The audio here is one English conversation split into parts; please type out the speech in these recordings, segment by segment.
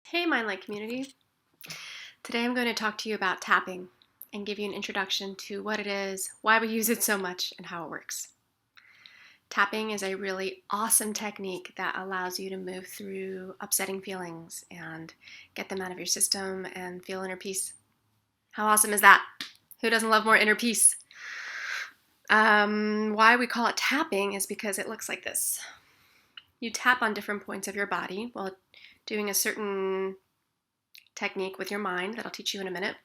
Hey Mindlight community. Today I'm going to talk to you about tapping and give you an introduction to what it is, why we use it so much, and how it works. Tapping is a really awesome technique that allows you to move through upsetting feelings and get them out of your system and feel inner peace. How awesome is that? Who doesn't love more inner peace? Why we call it tapping is because it looks like this. You tap on different points of your body while doing a certain technique with your mind that I'll teach you in a minute.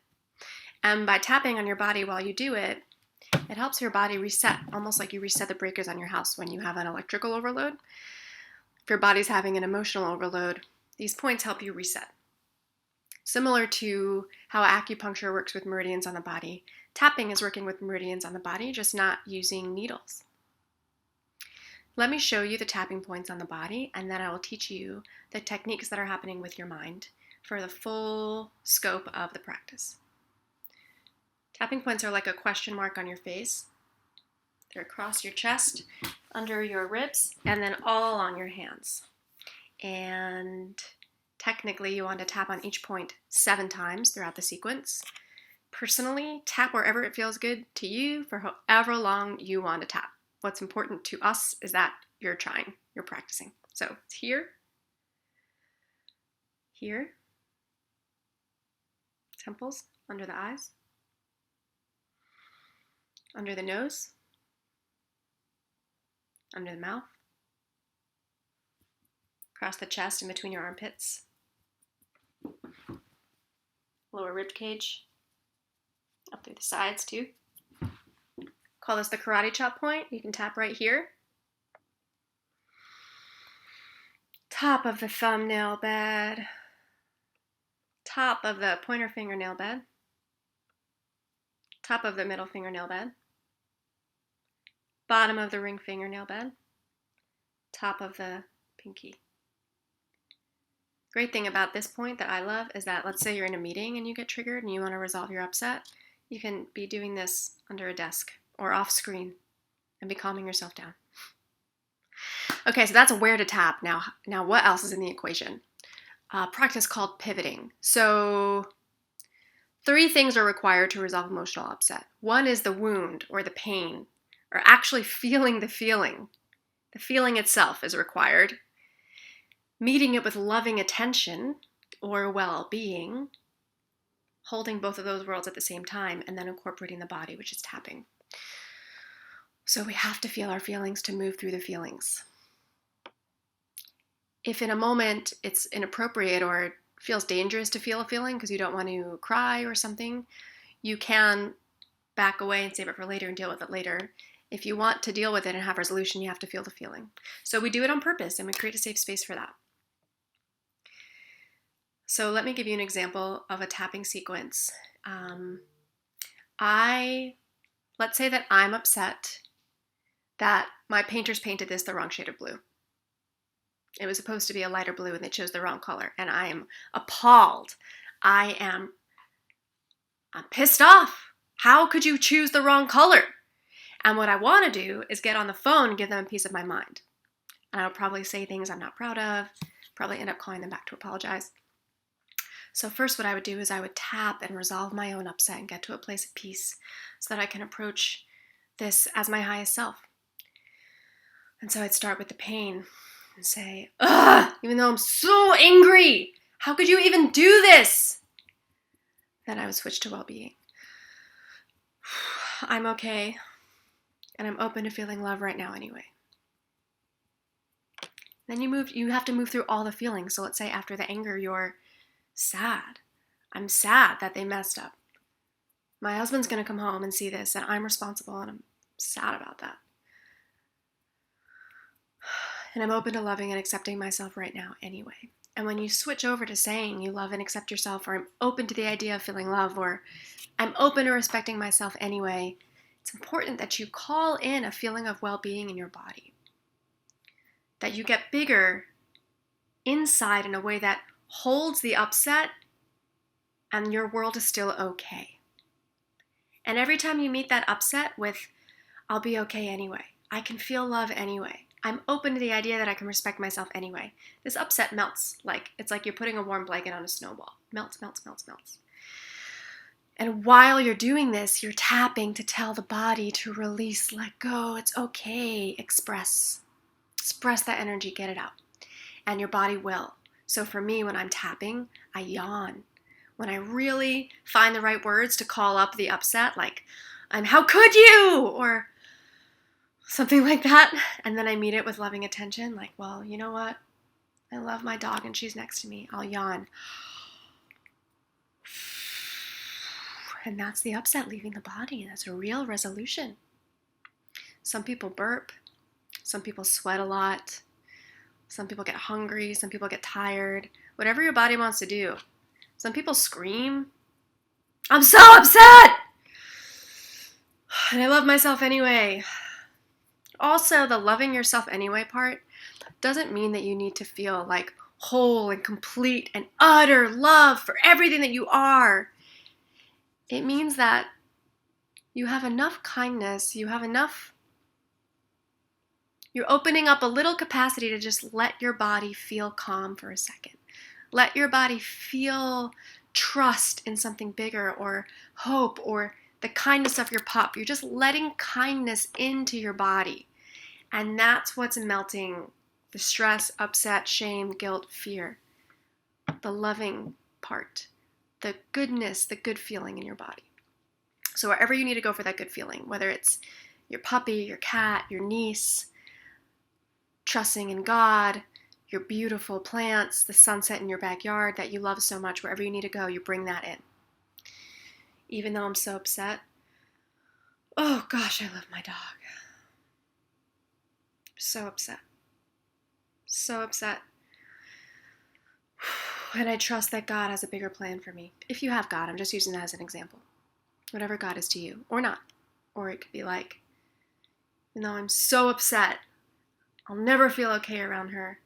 And by tapping on your body while you do it, it helps your body reset, almost like you reset the breakers on your house when you have an electrical overload. If your body's having an emotional overload, these points help you reset. Similar to how acupuncture works with meridians on the body, tapping is working with meridians on the body, just not using needles. Let me show you the tapping points on the body, and then I will teach you the techniques that are happening with your mind for the full scope of the practice. Tapping points are like a question mark on your face. They're across your chest, under your ribs, and then all along your hands. And technically, you want to tap on each point 7 times throughout the sequence. Personally, tap wherever it feels good to you for however long you want to tap. What's important to us is that you're trying, you're practicing. So it's here, here, temples, under the eyes, under the nose, under the mouth, across the chest and between your armpits, lower rib cage, up through the sides too. Call this the karate chop point. You can tap right here. Top of the thumbnail bed, top of the pointer fingernail bed, top of the middle fingernail bed, bottom of the ring fingernail bed, top of the pinky. Great thing about this point that I love is that, let's say you're in a meeting and you get triggered and you want to resolve your upset, you can be doing this under a desk or off screen and be calming yourself down. Okay, so that's where to tap. Now what else is in the equation? Practice called pivoting. So 3 things are required to resolve emotional upset. One is the wound or the pain, or actually feeling the feeling. The feeling itself is required. Meeting it with loving attention or well-being, holding both of those worlds at the same time, and then incorporating the body, which is tapping. So we have to feel our feelings to move through the feelings. If in a moment it's inappropriate or it feels dangerous to feel a feeling because you don't want to cry or something, you can back away and save it for later and deal with it later. If you want to deal with it and have resolution, you have to feel the feeling. So we do it on purpose and we create a safe space for that. So let me give you an example of a tapping sequence. Let's say that I'm upset that my painters painted this the wrong shade of blue. It was supposed to be a lighter blue and they chose the wrong color. And I am appalled. I'm pissed off. How could you choose the wrong color? And what I want to do is get on the phone and give them a piece of my mind. And I'll probably say things I'm not proud of, probably end up calling them back to apologize. So first what I would do is I would tap and resolve my own upset and get to a place of peace so that I can approach this as my highest self. And so I'd start with the pain and say, ugh, even though I'm so angry, how could you even do this? Then I would switch to well-being. I'm okay, and I'm open to feeling love right now anyway. Then you have to move through all the feelings. So let's say after the anger, you're sad. I'm sad that they messed up. My husband's going to come home and see this, and I'm responsible, and I'm sad about that. And I'm open to loving and accepting myself right now anyway. And when you switch over to saying you love and accept yourself, or I'm open to the idea of feeling love, or I'm open to respecting myself anyway, it's important that you call in a feeling of well-being in your body. That you get bigger inside in a way that holds the upset and your world is still okay. And every time you meet that upset with, I'll be okay anyway, I can feel love anyway, I'm open to the idea that I can respect myself anyway. This upset melts. It's like you're putting a warm blanket on a snowball. Melts, melts, melts, melts. And while you're doing this, you're tapping to tell the body to release, let go. It's okay. Express. Express that energy, get it out. And your body will. So for me, when I'm tapping, I yawn. When I really find the right words to call up the upset, like, how could you? Or something like that. And then I meet it with loving attention, like, well, you know what? I love my dog and she's next to me. I'll yawn. And that's the upset leaving the body. That's a real resolution. Some people burp. Some people sweat a lot. Some people get hungry. Some people get tired. Whatever your body wants to do. Some people scream. I'm so upset! And I love myself anyway. Also, the loving yourself anyway part doesn't mean that you need to feel like whole and complete and utter love for everything that you are. It means that you have enough kindness, you're opening up a little capacity to just let your body feel calm for a second. Let your body feel trust in something bigger, or hope, or the kindness of your pup. You're just letting kindness into your body. And that's what's melting the stress, upset, shame, guilt, fear. The loving part. The goodness, the good feeling in your body. So wherever you need to go for that good feeling, whether it's your puppy, your cat, your niece, trusting in God, your beautiful plants, the sunset in your backyard that you love so much, wherever you need to go, you bring that in. Even though I'm so upset, oh gosh, I love my dog. So upset. So upset. And I trust that God has a bigger plan for me. If you have God, I'm just using that as an example. Whatever God is to you, or not. Or it could be like, even though I'm so upset, I'll never feel okay around her.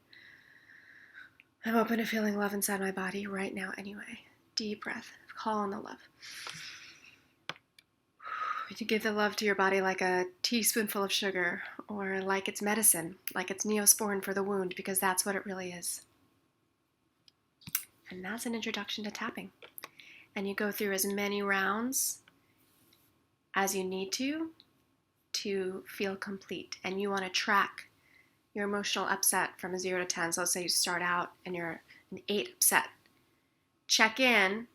I'm open to feeling love inside my body right now anyway. Deep breath. Call on the love. You give the love to your body like a teaspoonful of sugar, or like it's medicine, like it's Neosporin for the wound, because that's what it really is. And that's an introduction to tapping. And you go through as many rounds as you need to feel complete. And you want to track your emotional upset from a 0 to 10. So let's say you start out and you're an 8 upset. Check in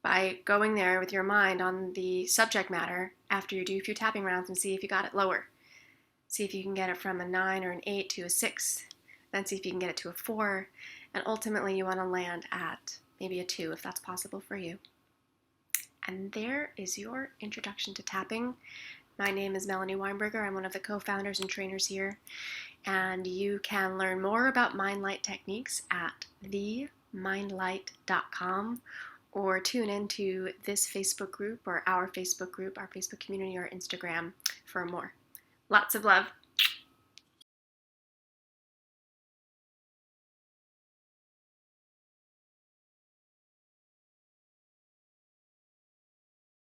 by going there with your mind on the subject matter after you do a few tapping rounds and see if you got it lower. See if you can get it from a 9 or an 8 to a 6. Then see if you can get it to a 4. And ultimately you want to land at maybe a 2 if that's possible for you. And there is your introduction to tapping. My name is Melanie Weinberger. I'm one of the co-founders and trainers here. And you can learn more about Mindlight techniques at themindlight.com, or tune into this Facebook group or our Facebook group, our Facebook community, or Instagram for more. Lots of love.